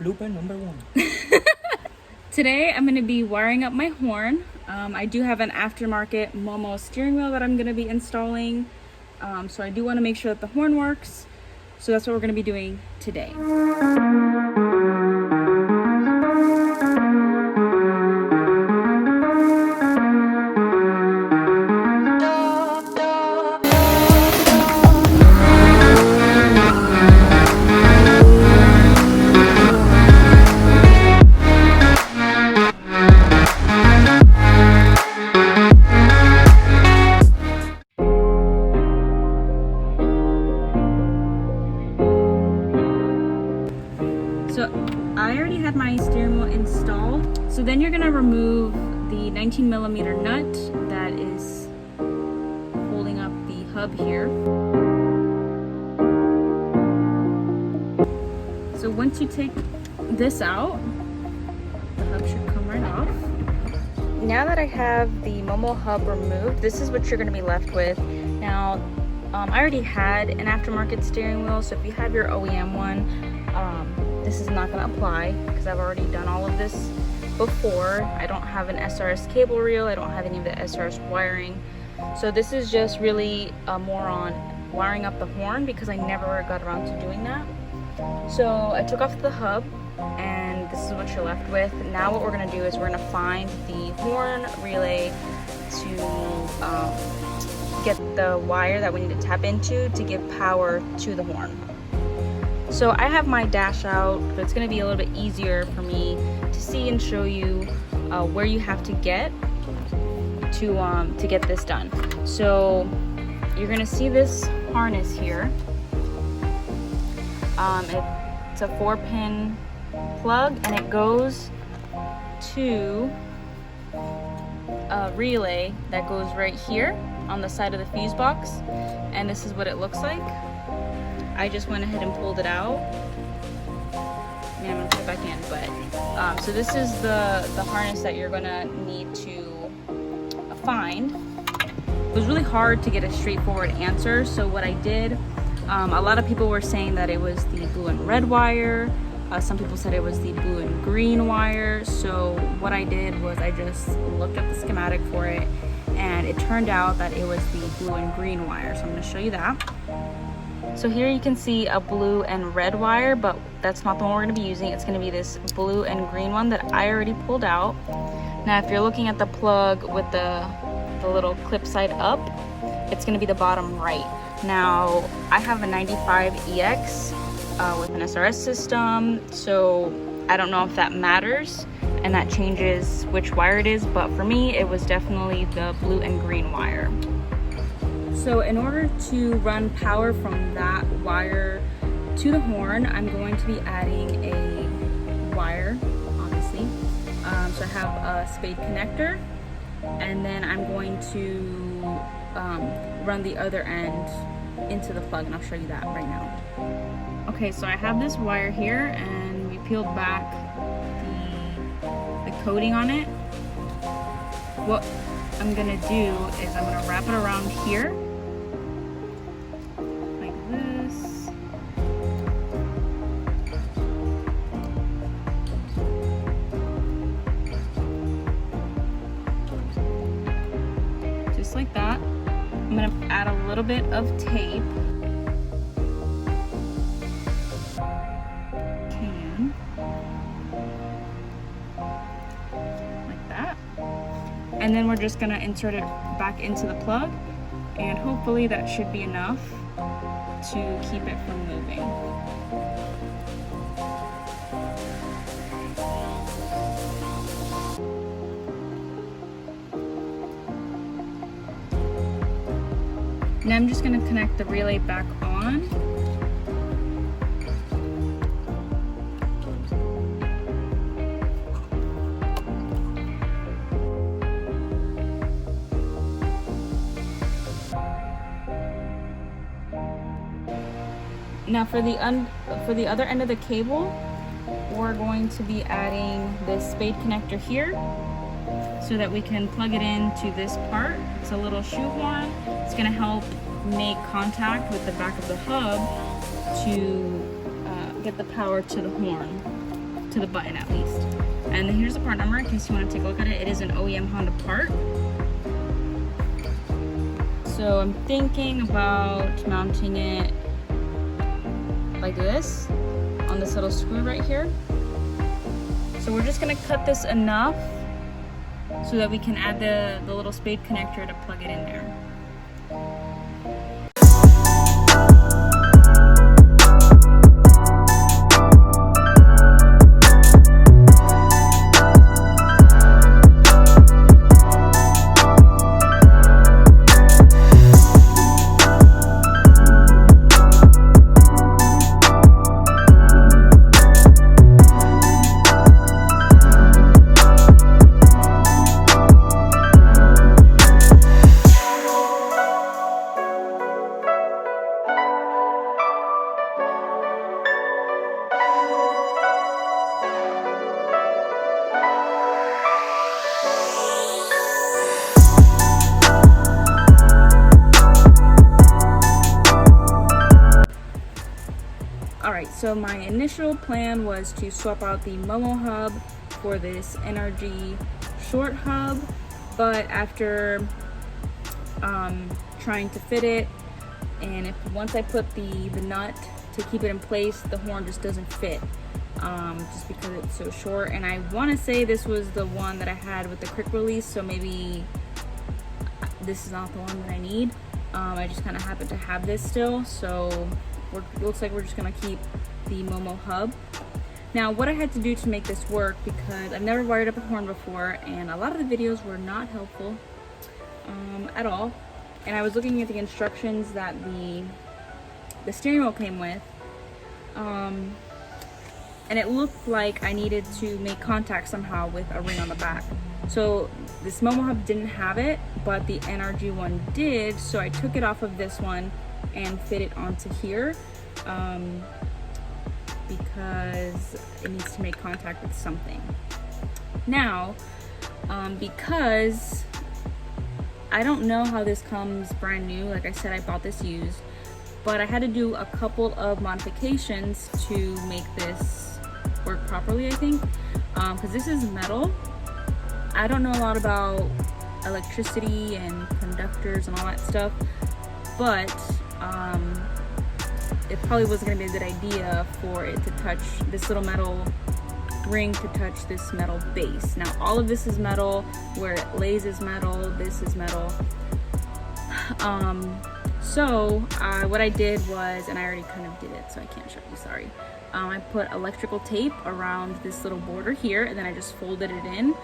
Blooper number 1. Today I'm going to be wiring up my horn. I do have an aftermarket Momo steering wheel that I'm going to be installing. So I do want to make sure that the horn works. So that's what we're going to be doing today. So I already had my steering wheel installed. So then you're gonna remove the 19mm nut that is holding up the hub here. So once you take this out, the hub should come right off. Now that I have the Momo hub removed, this is what you're gonna be left with. Now, I already had an aftermarket steering wheel, so if you have your OEM one, this is not going to apply because I've already done all of this before. I don't have an SRS cable reel, I don't have any of the SRS wiring. So this is just really more on wiring up the horn because I never got around to doing that. So I took off the hub and this is what you're left with. Now what we're going to do is we're going to find the horn relay to get the wire that we need to tap into to give power to the horn. So I have my dash out, but it's going to be a little bit easier for me to see and show you where you have to get this done. So you're going to see this harness here. It's a 4-pin plug and it goes to a relay that goes right here on the side of the fuse box, and this is what it looks like. I just went ahead and pulled it out. I mean, I'm gonna put it back in, but so this is the harness that you're gonna need to find. It was really hard to get a straightforward answer, so what I did, a lot of people were saying that it was the blue and red wire. Some people said it was the blue and green wire. So what I did was I just looked up the schematic for it, and it turned out that it was the blue and green wire. So I'm gonna show you that. So here you can see a blue and red wire, but that's not the one we're going to be using. It's going to be this blue and green one that I already pulled out. Now if you're looking at the plug with the little clip side up, it's going to be the bottom right. Now I have a 95EX with an SRS system, so I don't know if that matters and that changes which wire it is, but for me it was definitely the blue and green wire. So in order to run power from that wire to the horn, I'm going to be adding a wire, obviously. So I have a spade connector, and then I'm going to run the other end into the plug, and I'll show you that right now. Okay, so I have this wire here, and we peeled back the coating on it. What I'm gonna do is I'm gonna wrap it around here. Like that. I'm going to add a little bit of tape. Like that. And then we're just going to insert it back into the plug, and hopefully that should be enough to keep it from moving. Now I'm just going to connect the relay back on. Now for the other end of the cable, we're going to be adding this spade connector here so that we can plug it into this part. It's a little shoehorn. It's going to help make contact with the back of the hub to get the power to the horn. to the button at least. And then here's the part number in case you want to take a look at it. It is an OEM Honda part. So I'm thinking about mounting it like this on this little screw right here. So we're just gonna cut this enough so that we can add the little spade connector to plug it in there. Alright, so my initial plan was to swap out the Momo hub for this NRG short hub, but after trying to fit it, and once I put the nut to keep it in place, the horn just doesn't fit, just because it's so short. And I want to say this was the one that I had with the quick release, so maybe this is not the one that I need. I just kind of happen to have this still, so looks like we're just gonna keep the Momo hub. Now, what I had to do to make this work, because I've never wired up a horn before and a lot of the videos were not helpful at all, and I was looking at the instructions that the steering wheel came with, and it looked like I needed to make contact somehow with a ring on the back. So this Momo hub didn't have it, but the NRG one did, so I took it off of this one and fit it onto here, because it needs to make contact with something. Now, because I don't know how this comes brand new, like I said, I bought this used, but I had to do a couple of modifications to make this work properly, I think, because this is metal. I don't know a lot about electricity and conductors and all that stuff, but it probably wasn't going to be a good idea for it to touch this little metal ring, to touch this metal base. Now all of this is metal, where it lays is metal, this is metal. So what I did was, and I already kind of did it so I can't show you, sorry. I put electrical tape around this little border here, and then I just folded it in.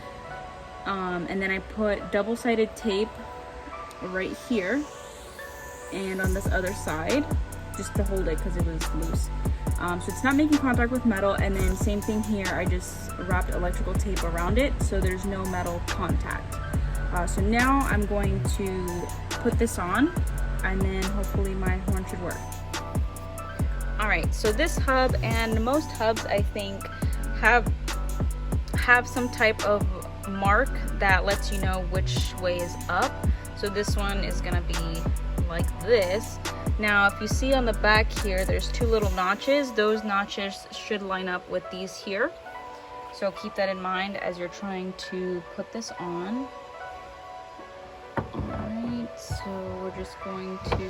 And then I put double-sided tape right here and on this other side, just to hold it because it was loose. So it's not making contact with metal. And then same thing here, I just wrapped electrical tape around it so there's no metal contact. So now I'm going to put this on, and then hopefully my horn should work. Alright, so this hub and most hubs, I think, have some type of mark that lets you know which way is up. So this one is gonna be like this. Now if you see on the back here, there's two little notches. Those notches should line up with these here, so keep that in mind as you're trying to put this on. Alright, so we're just going to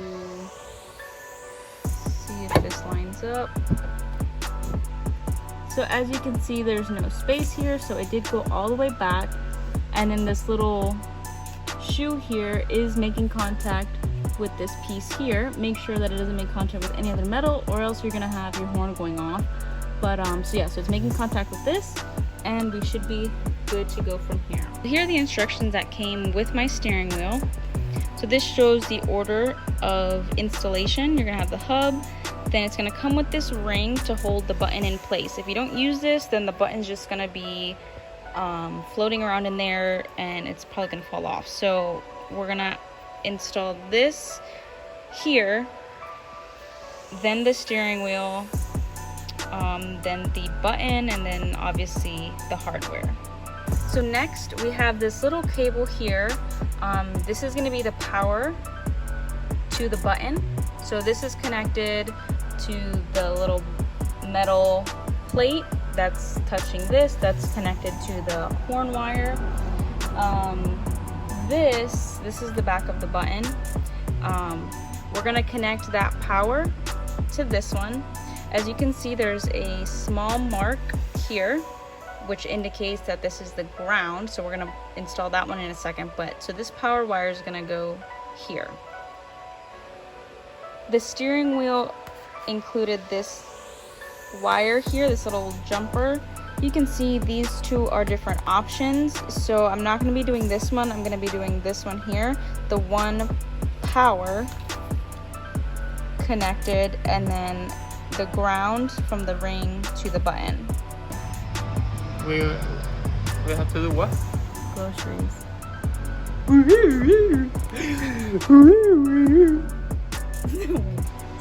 see if this lines up. So as you can see, there's no space here, so it did go all the way back, and then this little shoe here is making contact with this piece here. Make sure that it doesn't make contact with any other metal, or else you're gonna have your horn going off. But so yeah, so it's making contact with this, and we should be good to go from here. Here are the instructions that came with my steering wheel. So this shows the order of installation. You're gonna have the hub, then it's gonna come with this ring to hold the button in place. If you don't use this, then the button's just gonna be floating around in there, and it's probably gonna fall off. So we're gonna install this here, then the steering wheel, then the button, and then obviously the hardware. So next we have this little cable here. This is going to be the power to the button. So this is connected to the little metal plate that's touching this, that's connected to the horn wire. This is the back of the button. We're gonna connect that power to this one. As you can see, there's a small mark here, which indicates that this is the ground. So we're gonna install that one in a second. But so this power wire is gonna go here. The steering wheel included this wire here, this little jumper. You can see these two are different options. So I'm not gonna be doing this one, I'm gonna be doing this one here. The one power connected, and then the ground from the ring to the button. We have to do what? Groceries.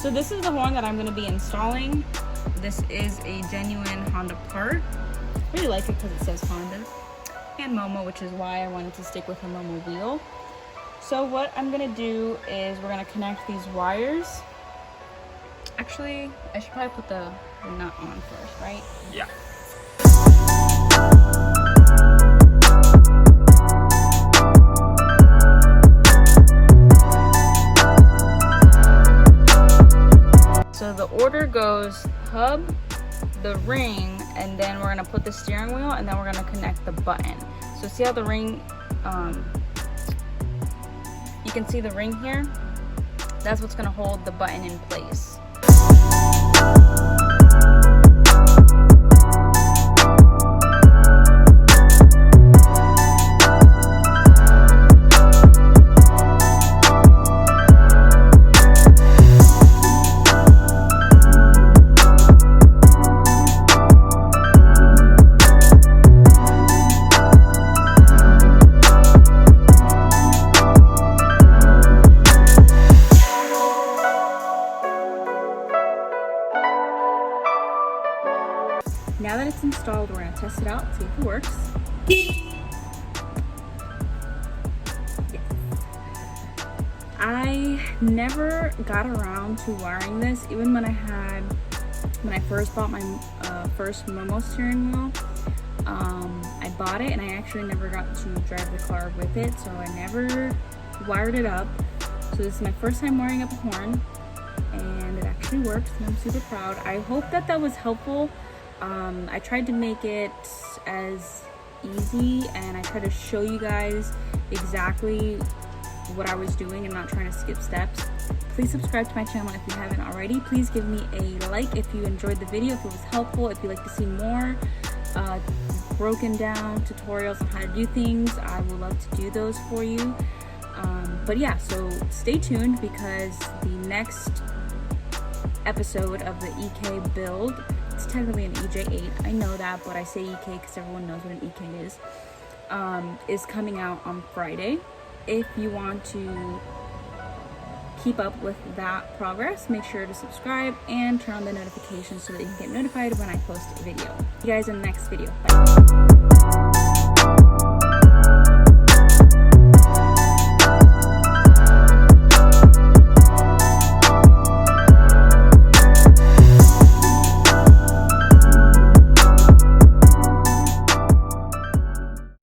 So this is the horn that I'm going to be installing. This is a genuine Honda part. I really like it because it says Honda and Momo, which is why I wanted to stick with a Momo wheel. So what I'm going to do is we're going to connect these wires. Actually, I should probably put the nut on first, right? Yeah. So the order goes hub, the ring, and then we're gonna put the steering wheel, and then we're gonna connect the button. So see how the ring, you can see the ring here? That's what's gonna hold the button in place. Now that it's installed, we're going to test it out, see if it works. Yes. I never got around to wiring this, even when I first bought my first Momo steering wheel. I bought it and I actually never got to drive the car with it, so I never wired it up. So this is my first time wiring up a horn, and it actually works, and I'm super proud. I hope that was helpful. I tried to make it as easy, and I tried to show you guys exactly what I was doing and not trying to skip steps. Please subscribe to my channel if you haven't already. Please give me a like if you enjoyed the video, if it was helpful, if you'd like to see more broken down tutorials on how to do things. I would love to do those for you. But yeah, so stay tuned, because the next episode of the EK build, it's technically an EJ8, I know that, but I say EK because everyone knows what an EK is coming out on Friday. If you want to keep up with that progress, make sure to subscribe and turn on the notifications so that you can get notified when I post a video. See you guys in the next video. Bye.